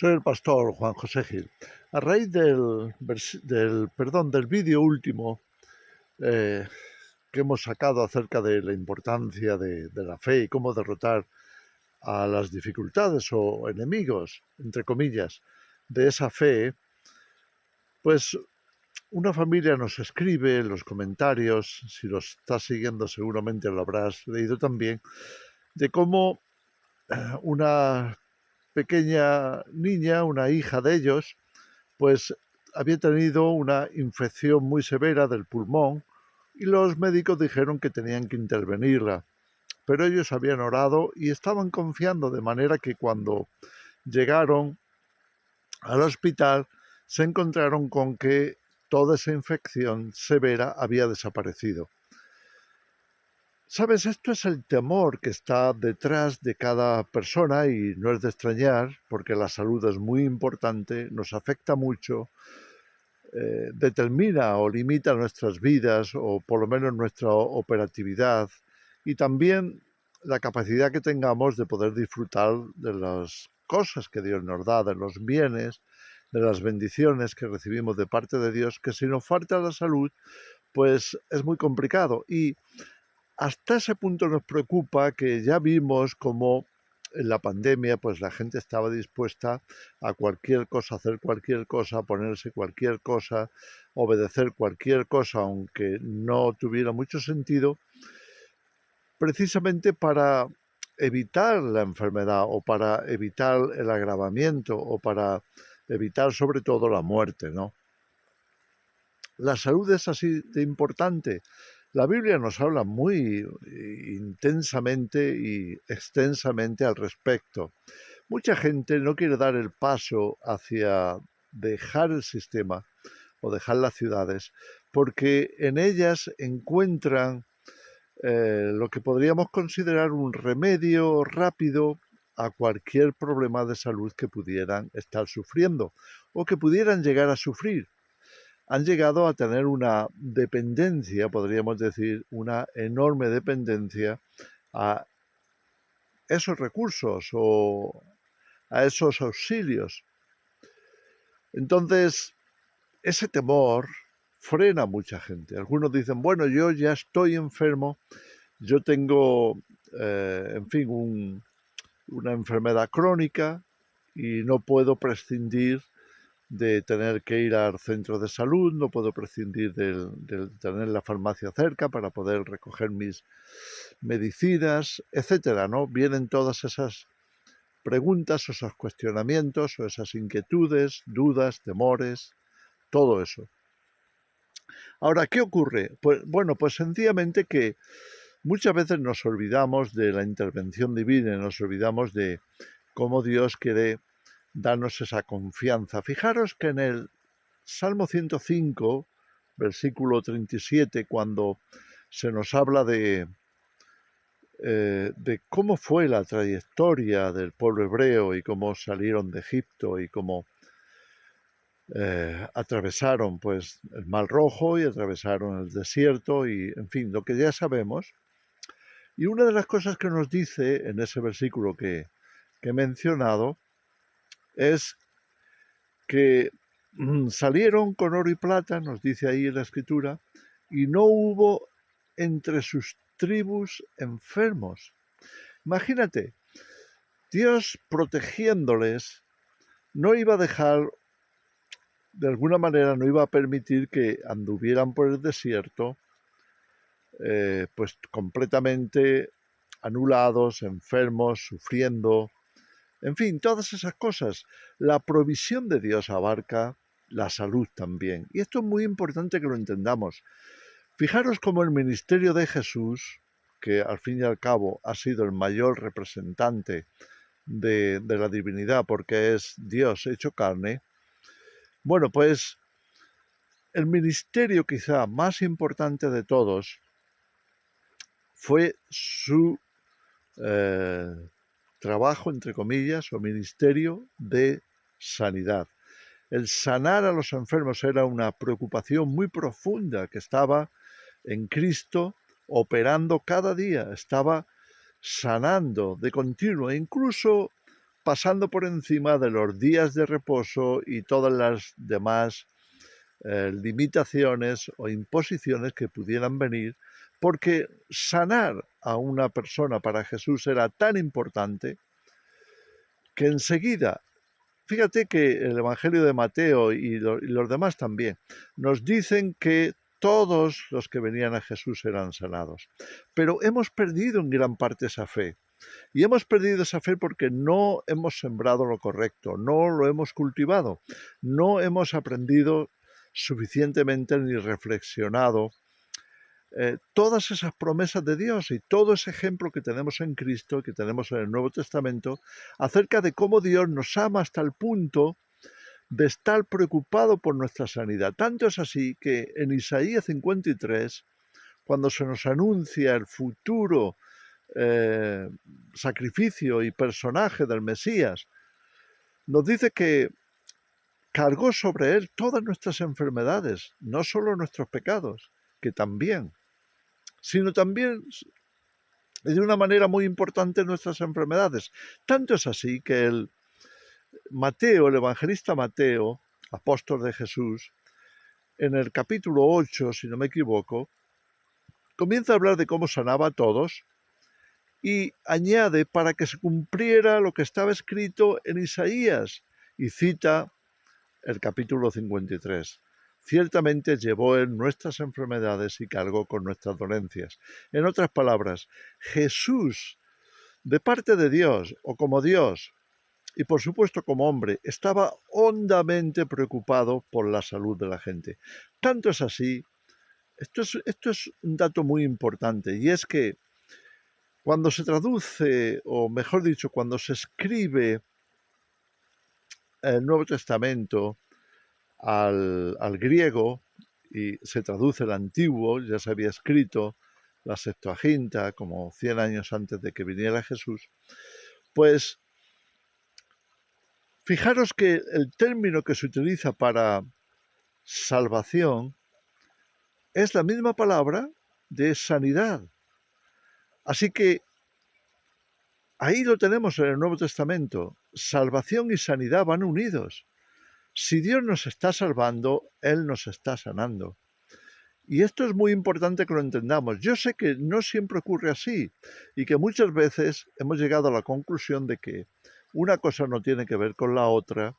Soy el pastor Juan José Gil. A raíz del vídeo último que hemos sacado acerca de la importancia de la fe y cómo derrotar a las dificultades o enemigos, entre comillas, de esa fe, pues una familia nos escribe en los comentarios, si los estás siguiendo seguramente lo habrás leído también, de cómo una pequeña niña, una hija de ellos, pues había tenido una infección muy severa del pulmón y los médicos dijeron que tenían que intervenirla. Pero ellos habían orado y estaban confiando, de manera que cuando llegaron al hospital se encontraron con que toda esa infección severa había desaparecido. Sabes, esto es el temor que está detrás de cada persona y no es de extrañar porque la salud es muy importante, nos afecta mucho, determina o limita nuestras vidas o por lo menos nuestra operatividad y también la capacidad que tengamos de poder disfrutar de las cosas que Dios nos da, de los bienes, de las bendiciones que recibimos de parte de Dios, que si nos falta la salud, pues es muy complicado. Y hasta ese punto nos preocupa que ya vimos cómo en la pandemia pues la gente estaba dispuesta a cualquier cosa, hacer cualquier cosa, ponerse cualquier cosa, obedecer cualquier cosa, aunque no tuviera mucho sentido, precisamente para evitar la enfermedad o para evitar el agravamiento o para evitar sobre todo la muerte, ¿no? La salud es así de importante. La Biblia nos habla muy intensamente y extensamente al respecto. Mucha gente no quiere dar el paso hacia dejar el sistema o dejar las ciudades porque en ellas encuentran lo que podríamos considerar un remedio rápido a cualquier problema de salud que pudieran estar sufriendo o que pudieran llegar a sufrir. Han llegado a tener una dependencia, podríamos decir, una enorme dependencia a esos recursos o a esos auxilios. Entonces, ese temor frena a mucha gente. Algunos dicen, bueno, yo ya estoy enfermo, yo tengo, en fin, una enfermedad crónica y no puedo prescindir de tener que ir al centro de salud, no puedo prescindir de tener la farmacia cerca para poder recoger mis medicinas, etcétera, ¿no? Vienen todas esas preguntas, esos cuestionamientos, o esas inquietudes, dudas, temores, todo eso. Ahora, ¿qué ocurre? Pues bueno, pues sencillamente que muchas veces nos olvidamos de la intervención divina, nos olvidamos de cómo Dios quiere darnos esa confianza. Fijaros que en el Salmo 105, versículo 37, cuando se nos habla de cómo fue la trayectoria del pueblo hebreo y cómo salieron de Egipto y cómo atravesaron pues el Mar Rojo y atravesaron el desierto y en fin, lo que ya sabemos. Y una de las cosas que nos dice en ese versículo que he mencionado es que salieron con oro y plata, nos dice ahí en la escritura, y no hubo entre sus tribus enfermos. Imagínate, Dios protegiéndoles no iba a dejar, de alguna manera no iba a permitir que anduvieran por el desierto pues completamente anulados, enfermos, sufriendo, en fin, todas esas cosas. La provisión de Dios abarca la salud también. Y esto es muy importante que lo entendamos. Fijaros cómo el ministerio de Jesús, que al fin y al cabo ha sido el mayor representante de la divinidad porque es Dios hecho carne, bueno, pues el ministerio quizá más importante de todos fue su trabajo, entre comillas, o ministerio de sanidad. El sanar a los enfermos era una preocupación muy profunda que estaba en Cristo operando cada día, estaba sanando de continuo, e incluso pasando por encima de los días de reposo y todas las demás limitaciones o imposiciones que pudieran venir, porque sanar a una persona para Jesús era tan importante que enseguida, fíjate que el Evangelio de Mateo y los demás también, nos dicen que todos los que venían a Jesús eran sanados. Pero hemos perdido en gran parte esa fe. Y hemos perdido esa fe porque no hemos sembrado lo correcto, no lo hemos cultivado, no hemos aprendido suficientemente ni reflexionado todas esas promesas de Dios y todo ese ejemplo que tenemos en Cristo, que tenemos en el Nuevo Testamento, acerca de cómo Dios nos ama hasta el punto de estar preocupado por nuestra sanidad. Tanto es así que en Isaías 53, cuando se nos anuncia el futuro sacrificio y personaje del Mesías, nos dice que cargó sobre él todas nuestras enfermedades, no solo nuestros pecados, que también, sino también de una manera muy importante nuestras enfermedades. Tanto es así que el evangelista Mateo, apóstol de Jesús, en el capítulo 8, si no me equivoco, comienza a hablar de cómo sanaba a todos y añade para que se cumpliera lo que estaba escrito en Isaías y cita el capítulo 53. Ciertamente llevó él nuestras enfermedades y cargó con nuestras dolencias. En otras palabras, Jesús, de parte de Dios o como Dios, y por supuesto como hombre, estaba hondamente preocupado por la salud de la gente. Tanto es así, esto es un dato muy importante, y es que cuando se traduce, o mejor dicho, cuando se escribe el Nuevo Testamento al griego y se traduce el antiguo, ya se había escrito la Septuaginta como 100 años antes de que viniera Jesús, pues fijaros que el término que se utiliza para salvación es la misma palabra de sanidad. Así que ahí lo tenemos en el Nuevo Testamento. Salvación y sanidad van unidos. Si Dios nos está salvando, Él nos está sanando. Y esto es muy importante que lo entendamos. Yo sé que no siempre ocurre así y que muchas veces hemos llegado a la conclusión de que una cosa no tiene que ver con la otra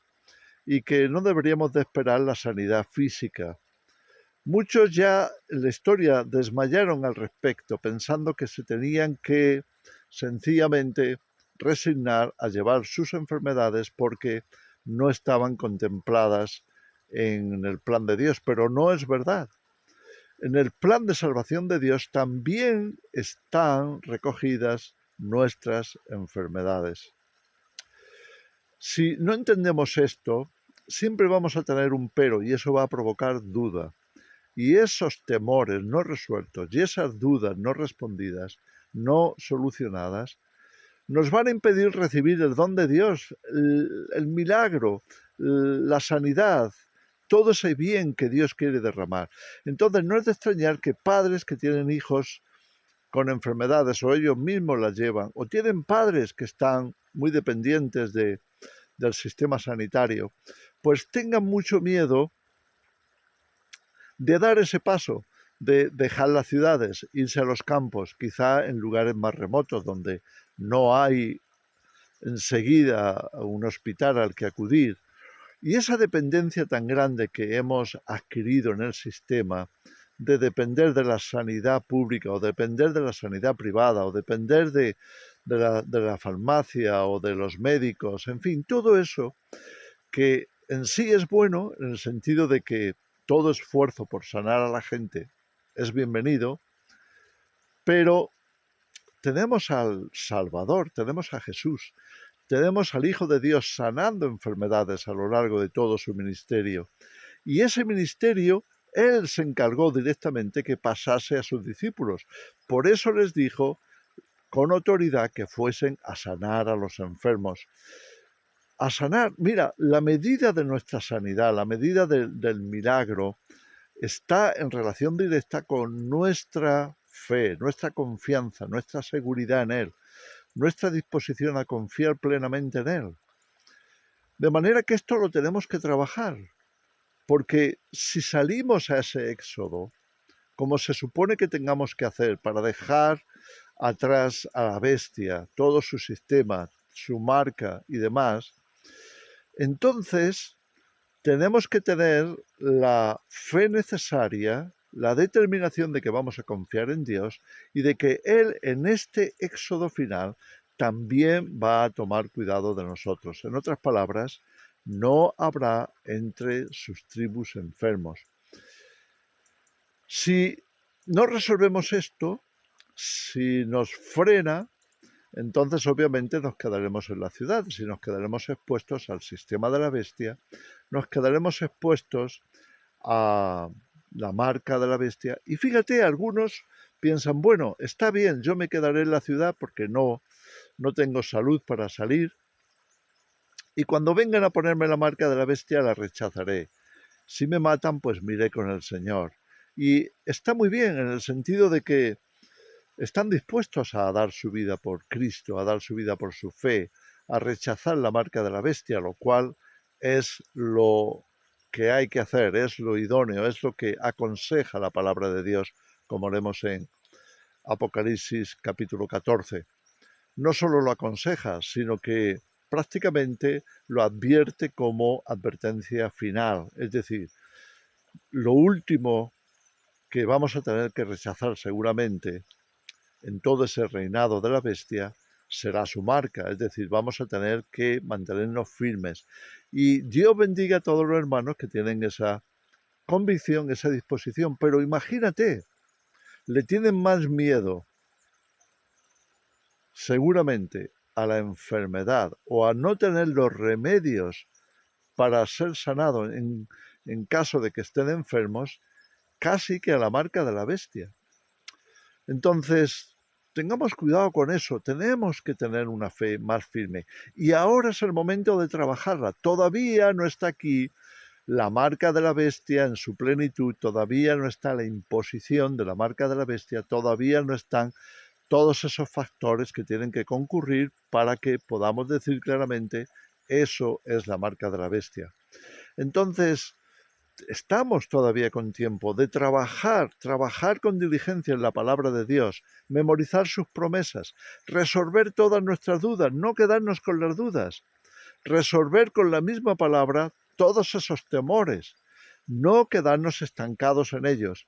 y que no deberíamos de esperar la sanidad física. Muchos ya en la historia desmayaron al respecto, pensando que se tenían que sencillamente resignar a llevar sus enfermedades porque no estaban contempladas en el plan de Dios, pero no es verdad. En el plan de salvación de Dios también están recogidas nuestras enfermedades. Si no entendemos esto, siempre vamos a tener un pero y eso va a provocar duda. Y esos temores no resueltos y esas dudas no respondidas, no solucionadas, nos van a impedir recibir el don de Dios, el milagro, la sanidad, todo ese bien que Dios quiere derramar. Entonces no es de extrañar que padres que tienen hijos con enfermedades o ellos mismos las llevan, o tienen padres que están muy dependientes del sistema sanitario, pues tengan mucho miedo de dar ese paso, de dejar las ciudades, irse a los campos, quizá en lugares más remotos donde no hay enseguida un hospital al que acudir. Y esa dependencia tan grande que hemos adquirido en el sistema, de depender de la sanidad pública o depender de la sanidad privada o depender de la farmacia o de los médicos, en fin, todo eso que en sí es bueno en el sentido de que todo esfuerzo por sanar a la gente es bienvenido, pero tenemos al Salvador, tenemos a Jesús, tenemos al Hijo de Dios sanando enfermedades a lo largo de todo su ministerio. Y ese ministerio, Él se encargó directamente que pasase a sus discípulos. Por eso les dijo con autoridad que fuesen a sanar a los enfermos. A sanar, mira, la medida de nuestra sanidad, la medida del milagro, está en relación directa con nuestra fe, nuestra confianza, nuestra seguridad en Él. nuestra disposición a confiar plenamente en Él. De manera que esto lo tenemos que trabajar, porque si salimos a ese éxodo, como se supone que tengamos que hacer para dejar atrás a la bestia, todo su sistema, su marca y demás, entonces tenemos que tener la fe necesaria, la determinación de que vamos a confiar en Dios y de que Él en este éxodo final también va a tomar cuidado de nosotros. En otras palabras, no habrá entre sus tribus enfermos. Si no resolvemos esto, si nos frena, entonces obviamente nos quedaremos en la ciudad. Si nos quedaremos expuestos al sistema de la bestia, nos quedaremos expuestos a la marca de la bestia. Y fíjate, algunos piensan, bueno, está bien, yo me quedaré en la ciudad porque no tengo salud para salir. Y cuando vengan a ponerme la marca de la bestia, la rechazaré. Si me matan, pues me iré con el Señor. Y está muy bien en el sentido de que están dispuestos a dar su vida por Cristo, a dar su vida por su fe, a rechazar la marca de la bestia, lo cual es lo que hay que hacer, es lo idóneo, es lo que aconseja la palabra de Dios, como leemos en Apocalipsis capítulo 14. No solo lo aconseja, sino que prácticamente lo advierte como advertencia final, es decir, lo último que vamos a tener que rechazar seguramente en todo ese reinado de la bestia será su marca, es decir, vamos a tener que mantenernos firmes. Y Dios bendiga a todos los hermanos que tienen esa convicción, esa disposición, pero imagínate, le tienen más miedo seguramente a la enfermedad o a no tener los remedios para ser sanado en caso de que estén enfermos, casi que a la marca de la bestia. Entonces, tengamos cuidado con eso, tenemos que tener una fe más firme. Y ahora es el momento de trabajarla. Todavía no está aquí la marca de la bestia en su plenitud, todavía no está la imposición de la marca de la bestia, todavía no están todos esos factores que tienen que concurrir para que podamos decir claramente, eso es la marca de la bestia. Entonces, estamos todavía con tiempo de trabajar con diligencia en la palabra de Dios, memorizar sus promesas, resolver todas nuestras dudas, no quedarnos con las dudas, resolver con la misma palabra todos esos temores, no quedarnos estancados en ellos,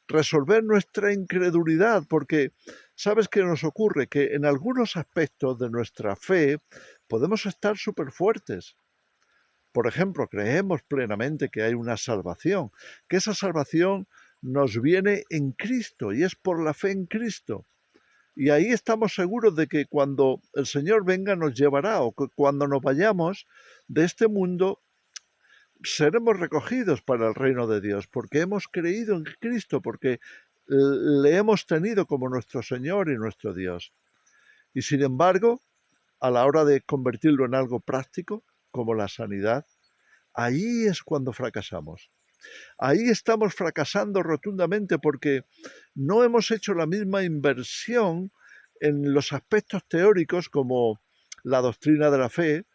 resolver nuestra incredulidad, porque ¿sabes qué nos ocurre? Que en algunos aspectos de nuestra fe podemos estar súper fuertes. Por ejemplo, creemos plenamente que hay una salvación, que esa salvación nos viene en Cristo y es por la fe en Cristo. Y ahí estamos seguros de que cuando el Señor venga nos llevará o que cuando nos vayamos de este mundo seremos recogidos para el reino de Dios porque hemos creído en Cristo, porque le hemos tenido como nuestro Señor y nuestro Dios. Y sin embargo, a la hora de convertirlo en algo práctico, como la sanidad, ahí es cuando fracasamos. Ahí estamos fracasando rotundamente porque no hemos hecho la misma inversión en los aspectos teóricos como la doctrina de la fe.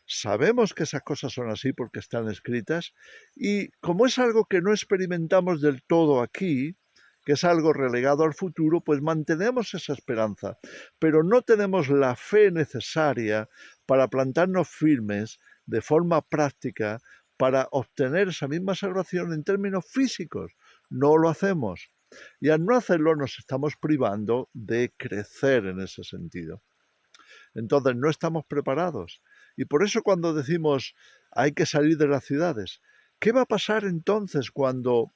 Sabemos que esas cosas son así porque están escritas y como es algo que no experimentamos del todo aquí, que es algo relegado al futuro, pues mantenemos esa esperanza, pero no tenemos la fe necesaria para plantarnos firmes de forma práctica para obtener esa misma salvación en términos físicos. No lo hacemos. Y al no hacerlo nos estamos privando de crecer en ese sentido. Entonces no estamos preparados. Y por eso cuando decimos hay que salir de las ciudades, ¿qué va a pasar entonces cuando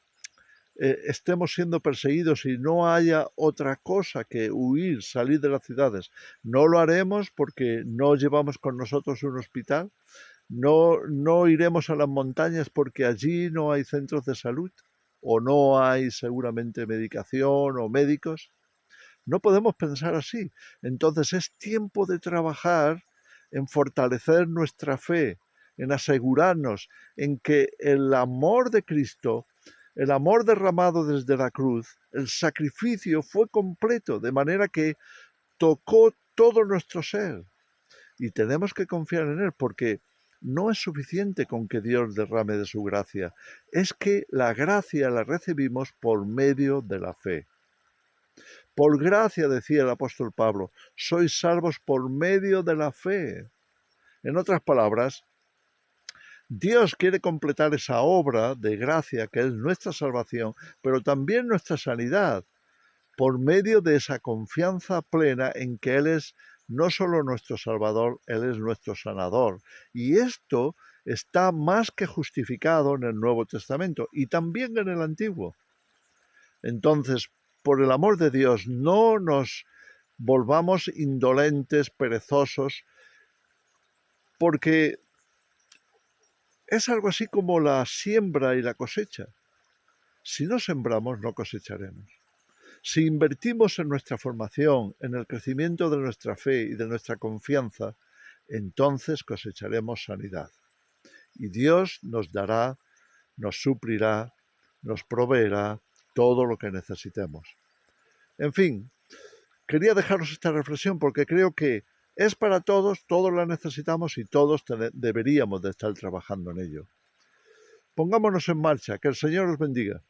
estemos siendo perseguidos y no haya otra cosa que huir, salir de las ciudades? No lo haremos porque no llevamos con nosotros un hospital, no iremos a las montañas porque allí no hay centros de salud o no hay seguramente medicación o médicos. No podemos pensar así. Entonces es tiempo de trabajar en fortalecer nuestra fe, en asegurarnos en que el amor de Cristo, el amor derramado desde la cruz, el sacrificio fue completo, de manera que tocó todo nuestro ser. Y tenemos que confiar en Él porque no es suficiente con que Dios derrame de su gracia. Es que la gracia la recibimos por medio de la fe. Por gracia, decía el apóstol Pablo, sois salvos por medio de la fe. En otras palabras, Dios quiere completar esa obra de gracia que es nuestra salvación, pero también nuestra sanidad, por medio de esa confianza plena en que Él es no solo nuestro Salvador, Él es nuestro sanador. Y esto está más que justificado en el Nuevo Testamento y también en el Antiguo. Entonces, por el amor de Dios, no nos volvamos indolentes, perezosos, porque es algo así como la siembra y la cosecha. Si no sembramos, no cosecharemos. Si invertimos en nuestra formación, en el crecimiento de nuestra fe y de nuestra confianza, entonces cosecharemos sanidad. Y Dios nos dará, nos suplirá, nos proveerá todo lo que necesitemos. En fin, quería dejaros esta reflexión porque creo que es para todos la necesitamos y todos deberíamos de estar trabajando en ello. Pongámonos en marcha, que el Señor os bendiga.